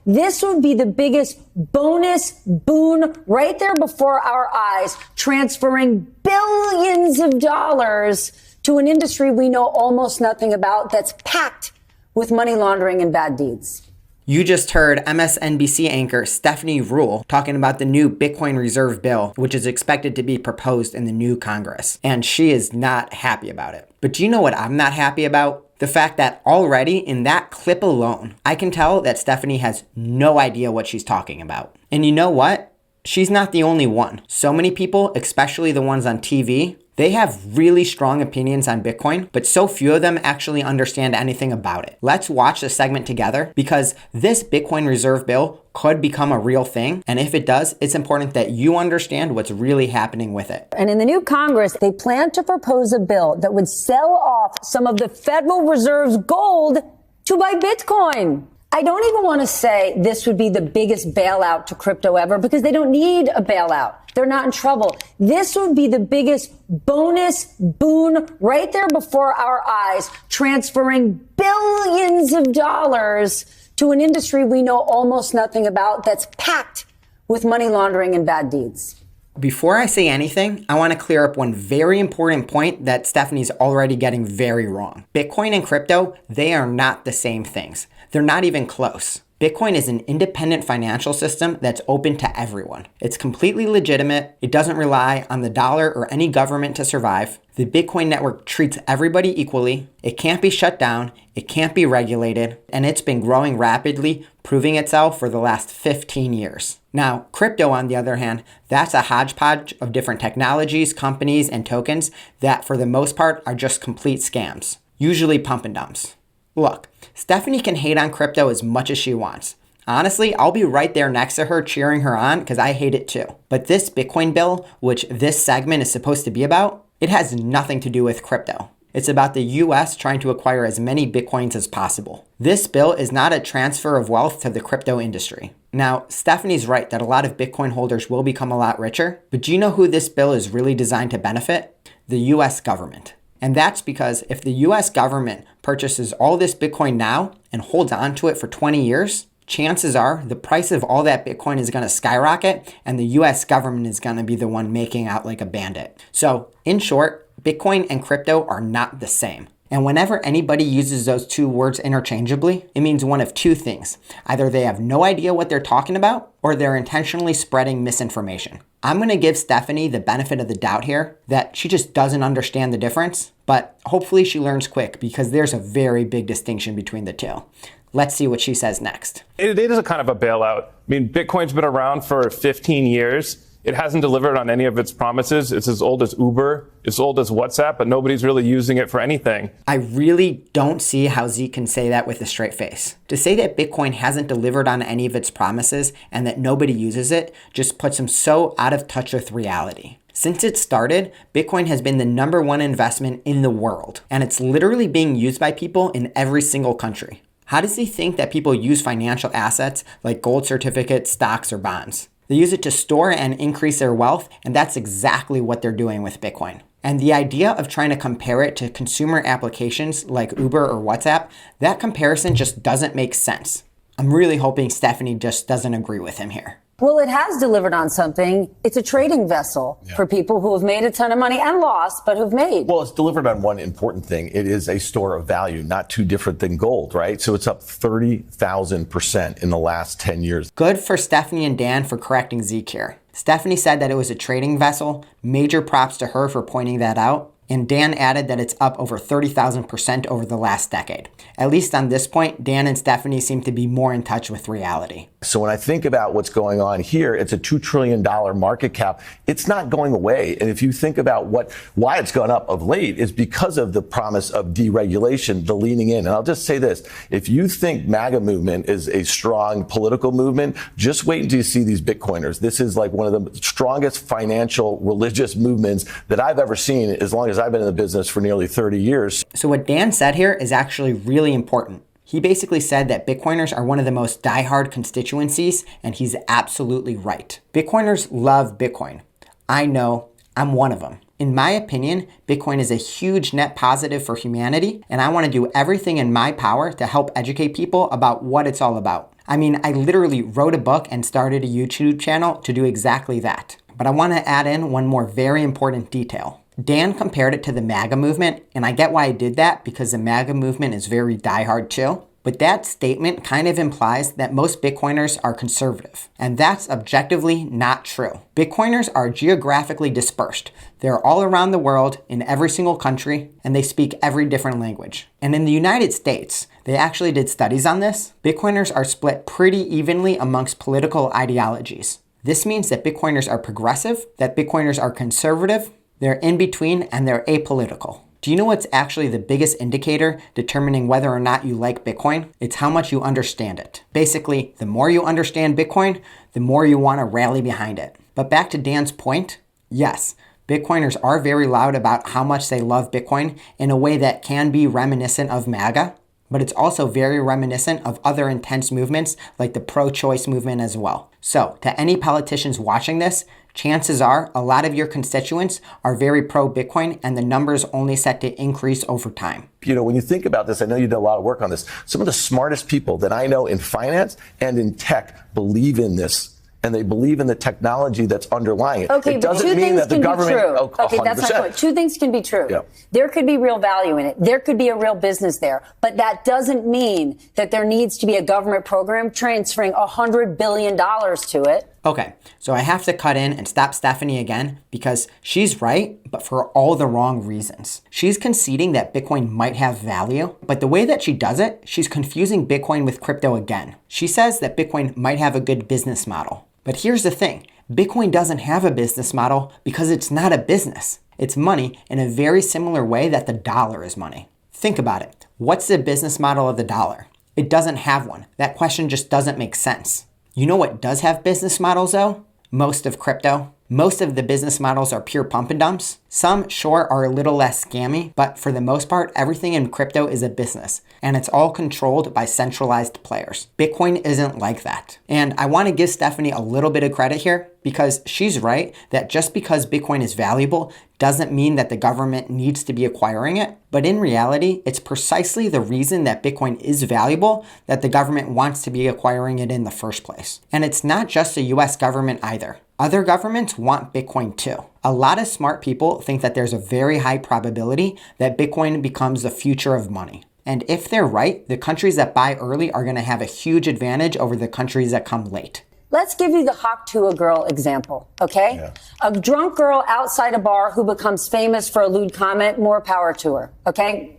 This would be the biggest bonus boon right there before our eyes, transferring billions of dollars to an industry we know almost nothing about that's packed with money laundering and bad deeds. You just heard MSNBC anchor Stephanie Ruhle talking about the new Bitcoin reserve bill, which is expected to be proposed in the new Congress. And she is not happy about it. But do you know what I'm not happy about? The fact that already in that clip alone, I can tell that Stephanie has no idea what she's talking about. And you know what? She's not the only one. So many people, especially the ones on TV, they have really strong opinions on Bitcoin, but so few of them actually understand anything about it. Let's watch the segment together because this Bitcoin reserve bill could become a real thing. And if it does, it's important that you understand what's really happening with it. And in the new Congress, they plan to propose a bill that would sell off some of the Federal Reserve's gold to buy Bitcoin. I don't even want to say this would be the biggest bailout to crypto ever because they don't need a bailout. They're not in trouble. This would be the biggest bonus boon right there before our eyes, transferring billions of dollars to an industry we know almost nothing about that's packed with money laundering and bad deeds. Before I say anything, I want to clear up one very important point that Stephanie's already getting very wrong. Bitcoin and crypto, they are not the same things. They're not even close. Bitcoin is an independent financial system that's open to everyone. It's completely legitimate. It doesn't rely on the dollar or any government to survive. The Bitcoin network treats everybody equally. It can't be shut down. It can't be regulated. And it's been growing rapidly, proving itself for the last 15 years. Now, crypto, on the other hand, that's a hodgepodge of different technologies, companies, and tokens that, for the most part, are just complete scams, usually pump and dumps. Look, Stephanie can hate on crypto as much as she wants. Honestly, I'll be right there next to her cheering her on because I hate it too. But this Bitcoin bill, which this segment is supposed to be about, it has nothing to do with crypto. It's about the US trying to acquire as many Bitcoins as possible. This bill is not a transfer of wealth to the crypto industry. Now, Stephanie's right that a lot of Bitcoin holders will become a lot richer, but do you know who this bill is really designed to benefit? The US government. And that's because if the US government purchases all this Bitcoin now and holds on to it for 20 years, chances are the price of all that Bitcoin is going to skyrocket and the US government is going to be the one making out like a bandit. So in short, Bitcoin and crypto are not the same. And whenever anybody uses those two words interchangeably, it means one of two things. Either they have no idea what they're talking about or they're intentionally spreading misinformation. I'm going to give Stephanie the benefit of the doubt here that she just doesn't understand the difference, but hopefully she learns quick because there's a very big distinction between the two. Let's see what she says next. It is a kind of a bailout. I mean, Bitcoin's been around for 15 years. It hasn't delivered on any of its promises. It's as old as Uber. It's old as WhatsApp, but nobody's really using it for anything. I really don't see how Zeke can say that with a straight face. To say that Bitcoin hasn't delivered on any of its promises and that nobody uses it just puts him so out of touch with reality. Since it started, Bitcoin has been the #1 investment in the world, and it's literally being used by people in every single country. How does he think that people use financial assets like gold certificates, stocks, or bonds? They use it to store and increase their wealth, and that's exactly what they're doing with Bitcoin. And the idea of trying to compare it to consumer applications like Uber or WhatsApp, that comparison just doesn't make sense. I'm really hoping Stephanie just doesn't agree with him here. Well, it has delivered on something. It's a trading vessel for people who have made a ton of money and lost, but who've made. Well, it's delivered on one important thing. It is a store of value, not too different than gold, right? So it's up 30,000% in the last 10 years. Good for Stephanie and Dan for correcting Zeke here. Stephanie said that it was a trading vessel. Major props to her for pointing that out. And Dan added that it's up over 30,000% over the last decade. At least on this point, Dan and Stephanie seem to be more in touch with reality. So when I think about what's going on here, it's a $2 trillion market cap. It's not going away. And if you think about why it's gone up of late is because of the promise of deregulation, the leaning in. And I'll just say this, if you think MAGA movement is a strong political movement, just wait until you see these Bitcoiners. This is like one of the strongest financial religious movements that I've ever seen as long as I've been in the business for nearly 30 years. So what Dan said here is actually really important. He basically said that Bitcoiners are one of the most diehard constituencies, and he's absolutely right. Bitcoiners love Bitcoin. I know, I'm one of them. In my opinion, Bitcoin is a huge net positive for humanity, and I want to do everything in my power to help educate people about what it's all about. I mean, I literally wrote a book and started a YouTube channel to do exactly that. But I want to add in one more very important detail. Dan compared it to the MAGA movement, and I get why I did that because the MAGA movement is very diehard too. But that statement kind of implies that most Bitcoiners are conservative, and that's objectively not true. Bitcoiners are geographically dispersed. They're all around the world in every single country, and they speak every different language. And in the United States, they actually did studies on this. Bitcoiners are split pretty evenly amongst political ideologies. This means that Bitcoiners are progressive, that Bitcoiners are conservative, they're in between, and they're apolitical. Do you know what's actually the biggest indicator determining whether or not you like Bitcoin? It's how much you understand it. Basically, the more you understand Bitcoin, the more you want to rally behind it. But back to Dan's point, yes, Bitcoiners are very loud about how much they love Bitcoin in a way that can be reminiscent of MAGA, but it's also very reminiscent of other intense movements like the pro-choice movement as well. So, to any politicians watching this, chances are a lot of your constituents are very pro-Bitcoin and the numbers only set to increase over time. You know, when you think about this, I know you did a lot of work on this. Some of the smartest people that I know in finance and in tech believe in this. And they believe in the technology that's underlying it. Okay, it but two things can be true. Okay, that's my point. Two things can be true. Yeah. There could be real value in it. There could be a real business there. But that doesn't mean that there needs to be a government program transferring $100 billion to it. Okay, so I have to cut in and stop Stephanie again because she's right, but for all the wrong reasons. She's conceding that Bitcoin might have value, but the way that she does it, she's confusing Bitcoin with crypto again. She says that Bitcoin might have a good business model. But here's the thing, Bitcoin doesn't have a business model because it's not a business. It's money in a very similar way that the dollar is money. Think about it. What's the business model of the dollar? It doesn't have one. That question just doesn't make sense. You know what does have business models though? Most of crypto. Most of the business models are pure pump and dumps. Some, sure, are a little less scammy, but for the most part, everything in crypto is a business, and it's all controlled by centralized players. Bitcoin isn't like that. And I want to give Stephanie a little bit of credit here because she's right that just because Bitcoin is valuable doesn't mean that the government needs to be acquiring it. But in reality, it's precisely the reason that Bitcoin is valuable that the government wants to be acquiring it in the first place. And it's not just the US government either. Other governments want Bitcoin too. A lot of smart people think that there's a very high probability that Bitcoin becomes the future of money. And if they're right, the countries that buy early are going to have a huge advantage over the countries that come late. Let's give you the Hawk-Tuah girl example, okay? Yeah. A drunk girl outside a bar who becomes famous for a lewd comment, more power to her, okay?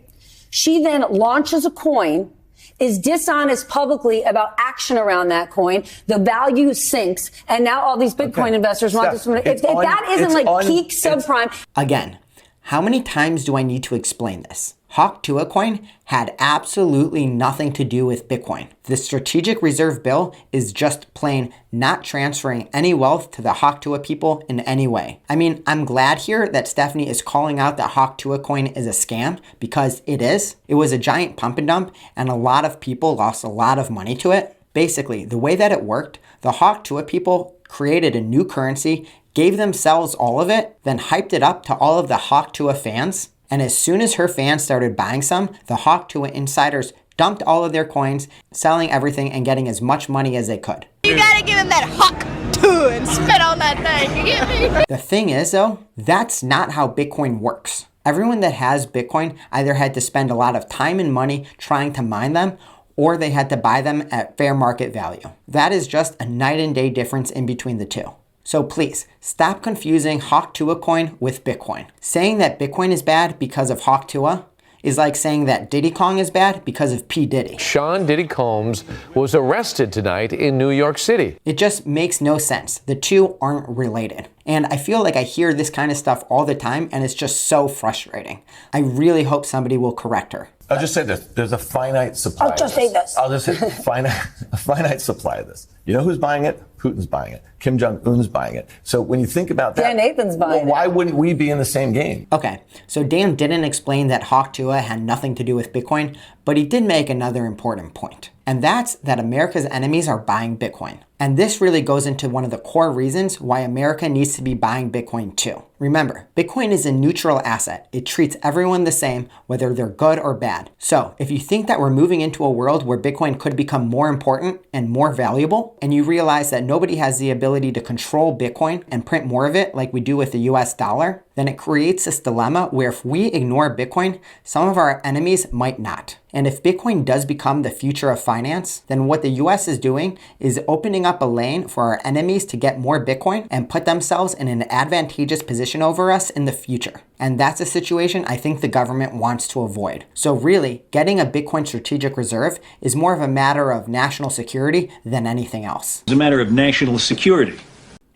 She then launches a coin, is dishonest publicly about action around that coin, the value sinks, and now all these Bitcoin investors want this. If that isn't like peak subprime. Again, how many times do I need to explain this? Hawk-Tuah coin had absolutely nothing to do with Bitcoin. The strategic reserve bill is just plain not transferring any wealth to the Hawk-Tuah people in any way. I mean, I'm glad here that Stephanie is calling out that Hawk-Tuah coin is a scam because it is. It was a giant pump and dump and a lot of people lost a lot of money to it. Basically, the way that it worked, the Hawk-Tuah people created a new currency, gave themselves all of it, then hyped it up to all of the Hawk-Tuah fans. And as soon as her fans started buying some, the Hawk-Tuah insiders dumped all of their coins, selling everything and getting as much money as they could. You gotta give him that Hawk-Tuah and spit on that thing, you get me? The thing is though, that's not how Bitcoin works. Everyone that has Bitcoin either had to spend a lot of time and money trying to mine them, or they had to buy them at fair market value. That is just a night and day difference in between the two. So please, stop confusing Hawk-Tuah coin with Bitcoin. Saying that Bitcoin is bad because of Hawk-Tuah is like saying that Diddy Kong is bad because of P. Diddy. Sean Diddy Combs was arrested tonight in New York City. It just makes no sense. The two aren't related. And I feel like I hear this kind of stuff all the time, and it's just so frustrating. I really hope somebody will correct her. I'll just say this. There's a finite supply. I'll just say this. I'll just say a finite supply of this. You know who's buying it? Putin's buying it. Kim Jong-un's buying it. So when you think about that, Dan Nathan's buying why wouldn't we be in the same game? Okay, so Dan didn't explain that Hawk-Tuah had nothing to do with Bitcoin, But he did make another important point, and that's that America's enemies are buying Bitcoin. And this really goes into one of the core reasons why America needs to be buying Bitcoin too. Remember, Bitcoin is a neutral asset. It treats everyone the same, whether they're good or bad. So if you think that we're moving into a world where Bitcoin could become more important and more valuable, and you realize that nobody has the ability to control Bitcoin and print more of it like we do with the US dollar, then it creates this dilemma where if we ignore Bitcoin, some of our enemies might not. And if Bitcoin does become the future of finance, then what the US is doing is opening up a lane for our enemies to get more Bitcoin and put themselves in an advantageous position over us in the future. And that's a situation I think the government wants to avoid. So really, getting a Bitcoin strategic reserve is more of a matter of national security than anything else. It's a matter of national security.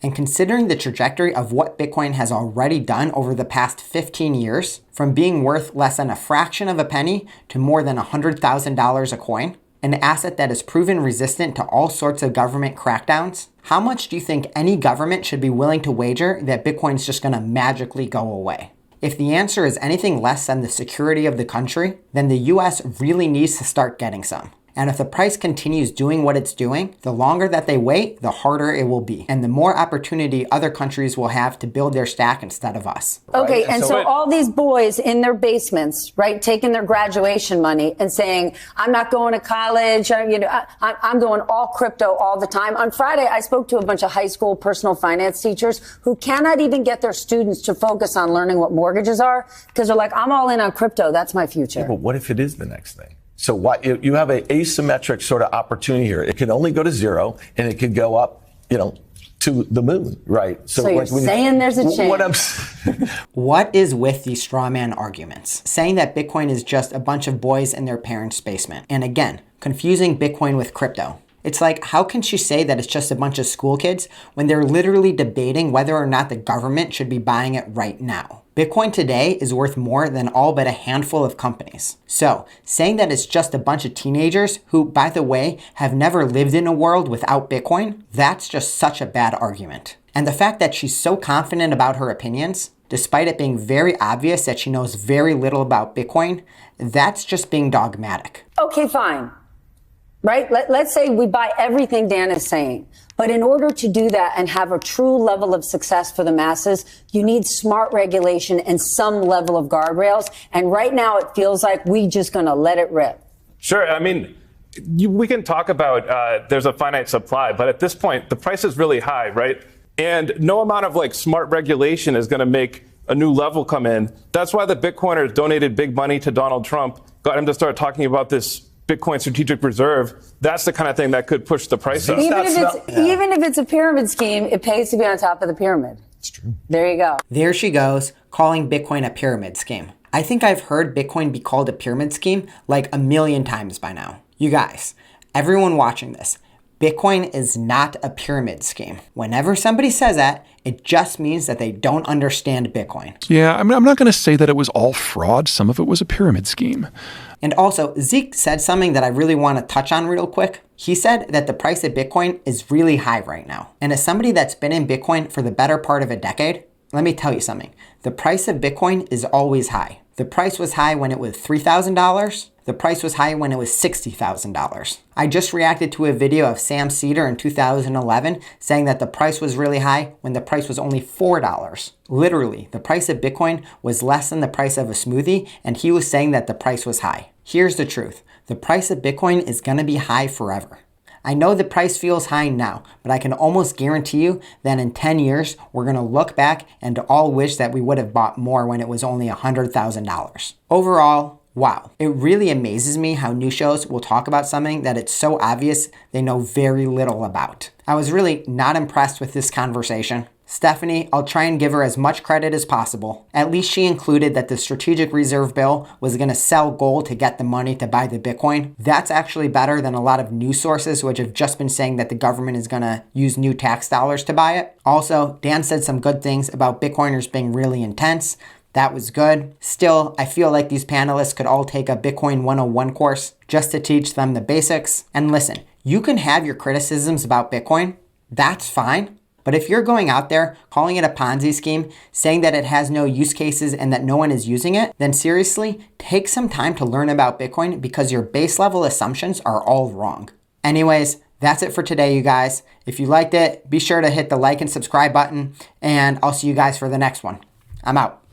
And considering the trajectory of what Bitcoin has already done over the past 15 years, from being worth less than a fraction of a penny to more than $100,000 a coin, an asset that is proven resistant to all sorts of government crackdowns, how much do you think any government should be willing to wager that Bitcoin's just gonna magically go away? If the answer is anything less than the security of the country, then the US really needs to start getting some. And if the price continues doing what it's doing, the longer that they wait, the harder it will be. And the more opportunity other countries will have to build their stack instead of us. Okay, Right? and so all these boys in their basements, right, taking their graduation money and saying, I'm not going to college, I'm going all crypto all the time. On Friday, I spoke to a bunch of high school personal finance teachers who cannot even get their students to focus on learning what mortgages are because they're like, I'm all in on crypto. That's my future. Yeah, but what if it is the next thing? So why, you have an asymmetric sort of opportunity here. It can only go to zero and it can go up, to the moon, right? So you're saying there's a chance. What is with these straw man arguments? Saying that Bitcoin is just a bunch of boys in their parents' basement. And again, confusing Bitcoin with crypto. It's like, how can she say that it's just a bunch of school kids when they're literally debating whether or not the government should be buying it right now? Bitcoin today is worth more than all but a handful of companies. So, saying that it's just a bunch of teenagers who, by the way, have never lived in a world without Bitcoin, that's just such a bad argument. And the fact that she's so confident about her opinions, despite it being very obvious that she knows very little about Bitcoin, that's just being dogmatic. Okay, fine. Right? Let's say we buy everything Dan is saying. But in order to do that and have a true level of success for the masses, you need smart regulation and some level of guardrails. And right now it feels like we just going to let it rip. Sure. I mean, we can talk about there's a finite supply, but at this point, the price is really high, right? And no amount of smart regulation is going to make a new level come in. That's why the Bitcoiners donated big money to Donald Trump, got him to start talking about this Bitcoin strategic reserve. That's the kind of thing that could push the price up. Even if it's a pyramid scheme, it pays to be on top of the pyramid. It's true. There you go. There she goes, calling Bitcoin a pyramid scheme. I think I've heard Bitcoin be called a pyramid scheme like a million times by now. You guys, everyone watching this, Bitcoin is not a pyramid scheme. Whenever somebody says that, it just means that they don't understand Bitcoin. Yeah, I mean, I'm not going to say that it was all fraud. Some of it was a pyramid scheme. And also, Zeke said something that I really want to touch on real quick. He said that the price of Bitcoin is really high right now. And as somebody that's been in Bitcoin for the better part of a decade, let me tell you something. The price of Bitcoin is always high. The price was high when it was $3,000. The price was high when it was $60,000. I just reacted to a video of Sam Seder in 2011 saying that the price was really high when the price was only $4. Literally, the price of Bitcoin was less than the price of a smoothie, and he was saying that the price was high. Here's the truth. The price of Bitcoin is going to be high forever. I know the price feels high now, but I can almost guarantee you that in 10 years, we're going to look back and all wish that we would have bought more when it was only $100,000. Overall, wow. It really amazes me how new shows will talk about something that it's so obvious they know very little about. I was really not impressed with this conversation. Stephanie, I'll try and give her as much credit as possible. At least she included that the strategic reserve bill was going to sell gold to get the money to buy the Bitcoin. That's actually better than a lot of news sources which have just been saying that the government is going to use new tax dollars to buy it. Also, Dan said some good things about Bitcoiners being really intense. That was good. Still, I feel like these panelists could all take a Bitcoin 101 course just to teach them the basics. And listen, you can have your criticisms about Bitcoin. That's fine. But if you're going out there calling it a Ponzi scheme, saying that it has no use cases and that no one is using it, then seriously, take some time to learn about Bitcoin because your base level assumptions are all wrong. Anyways, that's it for today, you guys. If you liked it, be sure to hit the like and subscribe button, and I'll see you guys for the next one. I'm out.